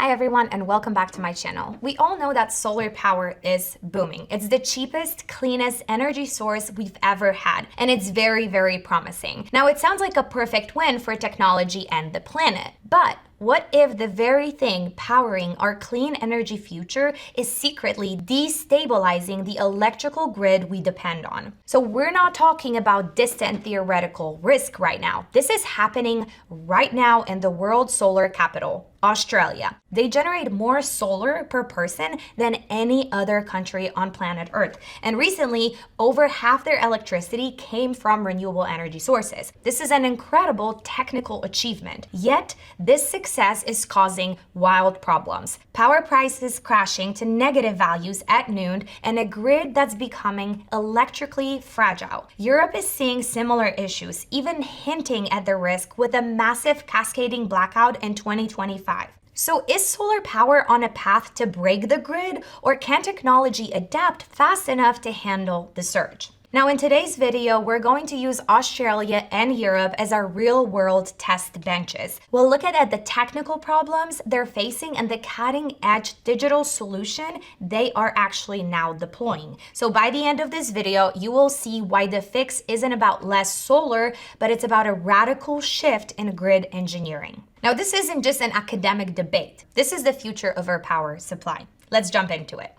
Hi everyone and welcome back to my channel. We all know that solar power is booming. It's the cheapest, cleanest energy source we've ever had, and it's very, very promising. Now it sounds like a perfect win for technology and the planet, but what if the very thing powering our clean energy future is secretly destabilizing the electrical grid we depend on? So we're not talking about distant theoretical risk right now. This is happening right now in the world's solar capital, Australia. They generate more solar per person than any other country on planet Earth. And recently, over half their electricity came from renewable energy sources. This is an incredible technical achievement. Yet, this success is causing wild problems. Power prices crashing to negative values at noon and a grid that's becoming electrically fragile. Europe is seeing similar issues, even hinting at the risk with a massive cascading blackout in 2025. So is solar power on a path to break the grid, or can technology adapt fast enough to handle the surge? Now in today's video, we're going to use Australia and Europe as our real-world test benches. We'll look at the technical problems they're facing and the cutting-edge digital solution they are actually now deploying. So by the end of this video, you will see why the fix isn't about less solar, but it's about a radical shift in grid engineering. Now this isn't just an academic debate. This is the future of our power supply. Let's jump into it.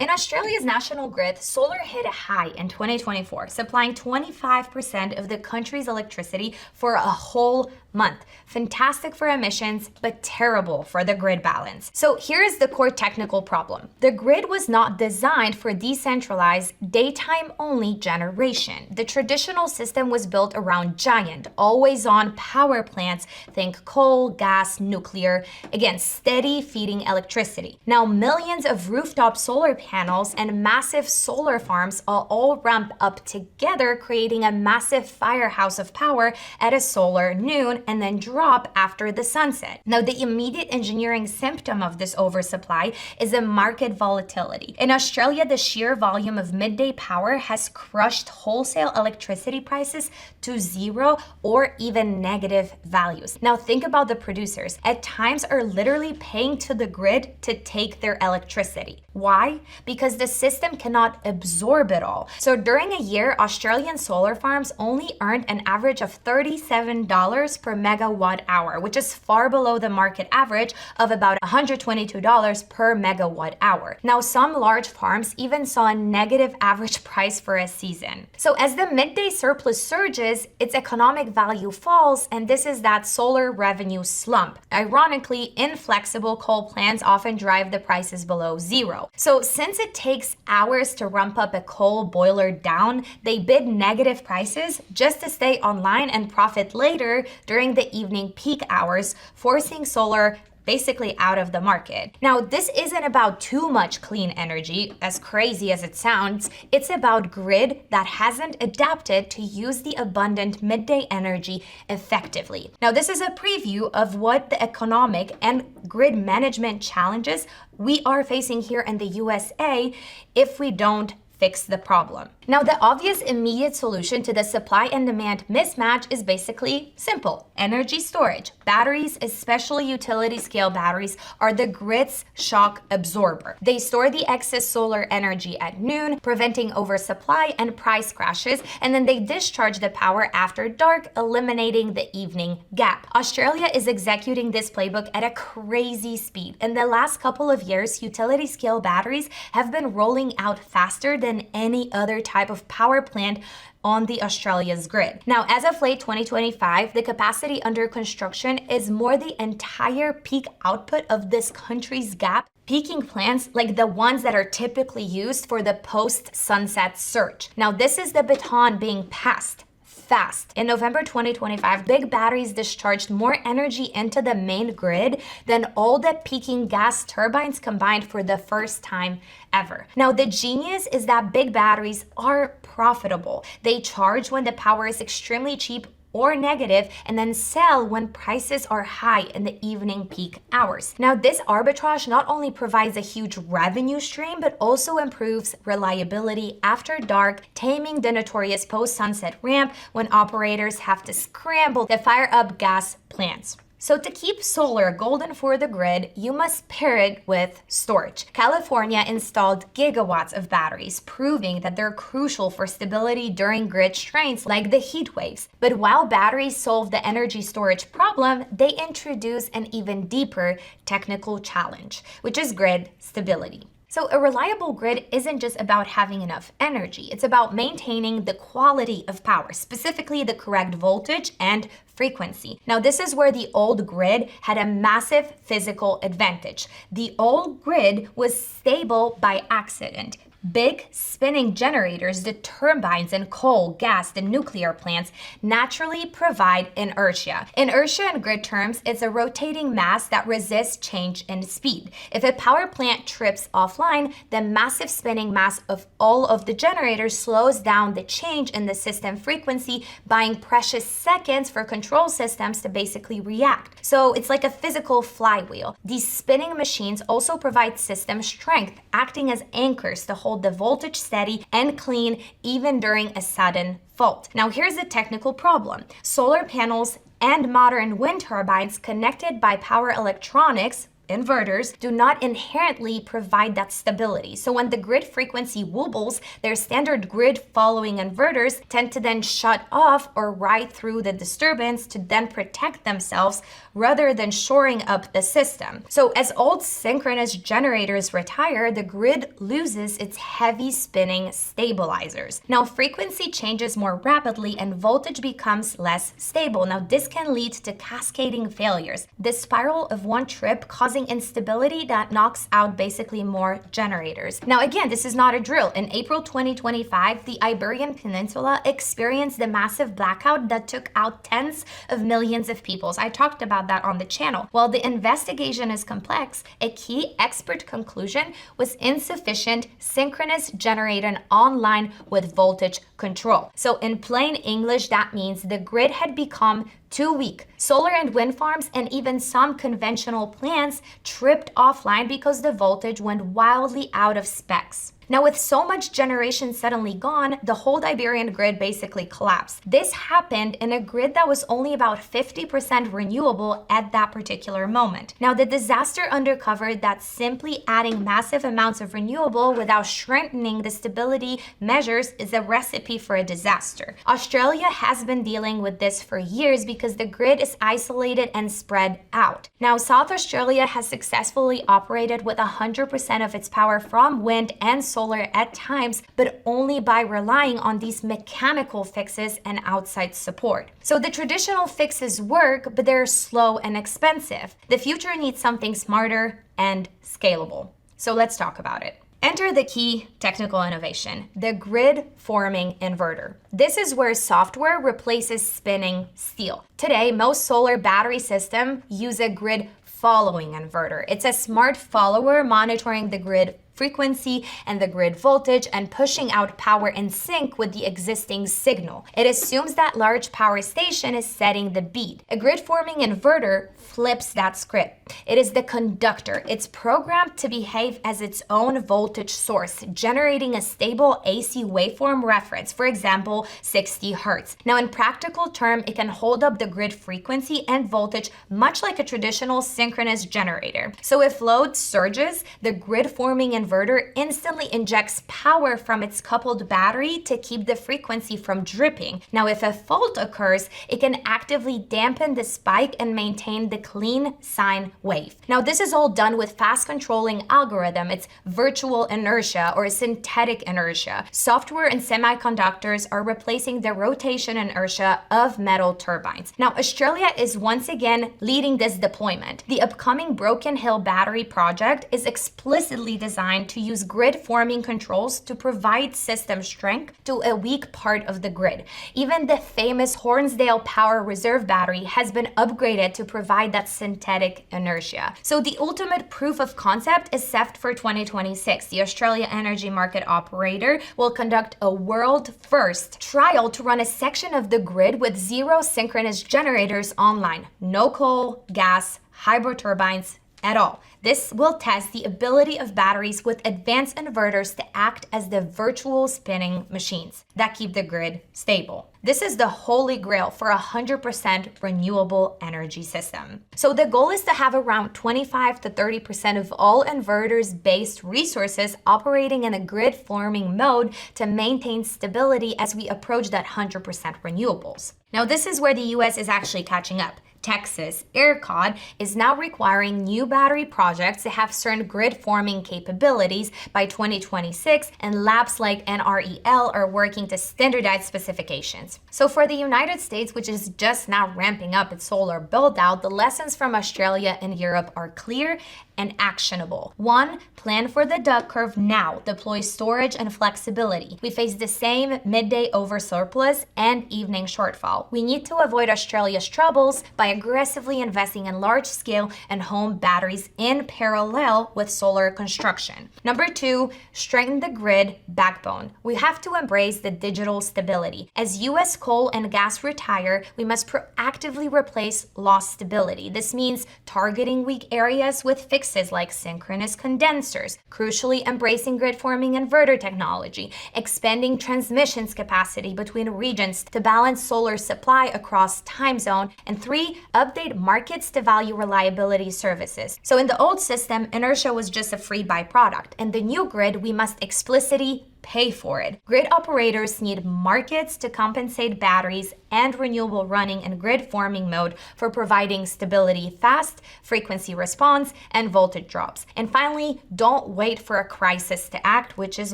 In Australia's national grid, solar hit a high in 2024, supplying 25% of the country's electricity for a whole month. Fantastic for emissions, but terrible for the grid balance. So here is the core technical problem. The grid was not designed for decentralized, daytime-only generation. The traditional system was built around giant, always-on power plants, think coal, gas, nuclear, again, steady feeding electricity. Now, millions of rooftop solar panels and massive solar farms all ramp up together, creating a massive firehouse of power at a solar noon and then drop after the sunset. Now, the immediate engineering symptom of this oversupply is a market volatility. In Australia, the sheer volume of midday power has crushed wholesale electricity prices to zero or even negative values. Now, think about the producers. At times are literally paying to the grid to take their electricity. Why? Because the system cannot absorb it all. So during a year, Australian solar farms only earned an average of $37 per megawatt hour, which is far below the market average of about $122 per megawatt hour. Now, some large farms even saw a negative average price for a season. So as the midday surplus surges, its economic value falls, and this is that solar revenue slump. Ironically, inflexible coal plants often drive the prices below zero. So since it takes hours to ramp up a coal boiler down, they bid negative prices just to stay online and profit later during the evening peak hours, forcing solar basically out of the market. Now, this isn't about too much clean energy, as crazy as it sounds. It's about grid that hasn't adapted to use the abundant midday energy effectively. Now, this is a preview of what the economic and grid management challenges we are facing here in the USA if we don't fix the problem. Now, the obvious immediate solution to the supply and demand mismatch is basically simple: energy storage. Batteries, especially utility scale batteries, are the grid's shock absorber. They store the excess solar energy at noon, preventing oversupply and price crashes, and then they discharge the power after dark, eliminating the evening gap. Australia is executing this playbook at a crazy speed. In the last couple of years, utility scale batteries have been rolling out faster than any other type of power plant on the Australia's grid. Now, as of late 2025, the capacity under construction is more the entire peak output of this country's gap. Peaking plants like the ones that are typically used for the post-sunset surge. Now, this is the baton being passed fast. In November 2025, big batteries discharged more energy into the main grid than all the peaking gas turbines combined for the first time ever. Now, the genius is that big batteries are profitable. They charge when the power is extremely cheap or negative and then sell when prices are high in the evening peak hours. Now, this arbitrage not only provides a huge revenue stream, but also improves reliability after dark, taming the notorious post-sunset ramp when operators have to scramble to fire up gas plants. So to keep solar golden for the grid, you must pair it with storage. California installed gigawatts of batteries, proving that they're crucial for stability during grid strains like the heat waves. But while batteries solve the energy storage problem, they introduce an even deeper technical challenge, which is grid stability. So a reliable grid isn't just about having enough energy. It's about maintaining the quality of power, specifically the correct voltage and frequency. Now, this is where the old grid had a massive physical advantage. The old grid was stable by accident. Big spinning generators, the turbines in coal, gas, the nuclear plants, naturally provide inertia. Inertia in grid terms is a rotating mass that resists change in speed. If a power plant trips offline, the massive spinning mass of all of the generators slows down the change in the system frequency, buying precious seconds for control systems to basically react. So it's like a physical flywheel. These spinning machines also provide system strength, acting as anchors to hold the voltage steady and clean even during a sudden fault. Now, here's the technical problem. Solar panels and modern wind turbines connected by power electronics, inverters, do not inherently provide that stability. So when the grid frequency wobbles, their standard grid following inverters tend to then shut off or ride through the disturbance to then protect themselves rather than shoring up the system. So as old synchronous generators retire, the grid loses its heavy spinning stabilizers. Now frequency changes more rapidly and voltage becomes less stable. Now this can lead to cascading failures. The spiral of one trip causing instability that knocks out basically more generators. Now again, this is not a drill. In April 2025, the Iberian Peninsula experienced the massive blackout that took out tens of millions of people. I talked about that on the channel. While the investigation is complex, a key expert conclusion was insufficient synchronous generating online with voltage control. So in plain English, that means the grid had become too weak. Solar and wind farms and even some conventional plants tripped offline because the voltage went wildly out of specs. Now, with so much generation suddenly gone, the whole Iberian grid basically collapsed. This happened in a grid that was only about 50% renewable at that particular moment. Now, the disaster uncovered that simply adding massive amounts of renewable without strengthening the stability measures is a recipe for a disaster. Australia has been dealing with this for years because the grid is isolated and spread out. Now, South Australia has successfully operated with 100% of its power from wind and solar at times, but only by relying on these mechanical fixes and outside support. So the traditional fixes work, but they're slow and expensive. The future needs something smarter and scalable. So let's talk about it. Enter the key technical innovation, the grid forming inverter. This is where software replaces spinning steel. Today, most solar battery systems use a grid following inverter. It's a smart follower monitoring the grid frequency and the grid voltage and pushing out power in sync with the existing signal. It assumes that large power station is setting the beat. A grid forming inverter flips that script. It is the conductor. It's programmed to behave as its own voltage source, generating a stable AC waveform reference, for example, 60 Hertz. Now, in practical terms, it can hold up the grid frequency and voltage much like a traditional synchronous generator. So if load surges, the grid forming inverter instantly injects power from its coupled battery to keep the frequency from dripping. Now, if a fault occurs, it can actively dampen the spike and maintain the clean sine wave. Now, this is all done with fast controlling algorithm. It's virtual inertia or synthetic inertia. Software and semiconductors are replacing the rotation inertia of metal turbines. Now, Australia is once again leading this deployment. The upcoming Broken Hill battery project is explicitly designed designed to use grid forming controls to provide system strength to a weak part of the grid. Even the famous Hornsdale Power Reserve battery has been upgraded to provide that synthetic inertia. So the ultimate proof of concept is set for 2026. The Australia Energy Market Operator will conduct a world-first trial to run a section of the grid with 0 synchronous generators online. No coal, gas, hydro turbines at all. This will test the ability of batteries with advanced inverters to act as the virtual spinning machines that keep the grid stable. This is the holy grail for a 100% renewable energy system. So the goal is to have around 25 to 30% of all inverters-based resources operating in a grid-forming mode to maintain stability as we approach that 100% renewables. Now, this is where the US is actually catching up. Texas, ERCOT, is now requiring new battery projects to have certain grid-forming capabilities by 2026, and labs like NREL are working to standardize specifications. So for the United States, which is just now ramping up its solar build-out, the lessons from Australia and Europe are clear and actionable. 1. Plan for the duck curve now. Deploy storage and flexibility. We face the same midday oversurplus and evening shortfall. We need to avoid Australia's troubles by aggressively investing in large-scale and home batteries in parallel with solar construction. Number 2, strengthen the grid backbone. We have to embrace the digital stability. As US coal and gas retire, we must proactively replace lost stability. This means targeting weak areas with fixes like synchronous condensers, crucially embracing grid-forming inverter technology, expanding transmissions capacity between regions to balance solar supply across time zone, and 3, update markets to value reliability services. So in the old system, inertia was just a free byproduct. In the new grid, we must explicitly pay for it. Grid operators need markets to compensate batteries and renewable running in grid forming mode for providing stability fast, frequency response, and voltage drops. And finally, don't wait for a crisis to act, which is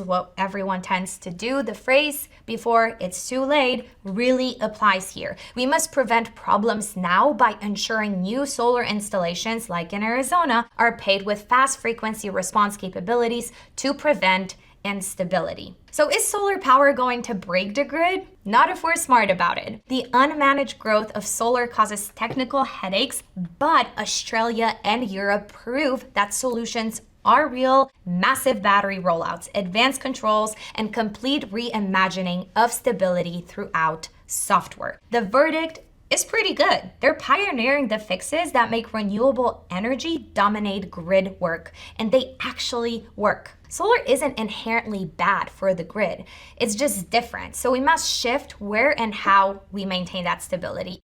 what everyone tends to do. The phrase "before it's too late" really applies here. We must prevent problems now by ensuring new solar installations, like in Arizona, are paid with fast frequency response capabilities to prevent instability. So is solar power going to break the grid? Not if we're smart about it. The unmanaged growth of solar causes technical headaches, but Australia and Europe prove that solutions are real. Massive battery rollouts, advanced controls, and complete reimagining of stability throughout software. The verdict is pretty good. They're pioneering the fixes that make renewable energy dominate grid work, and they actually work. Solar isn't inherently bad for the grid. It's just different. So we must shift where and how we maintain that stability.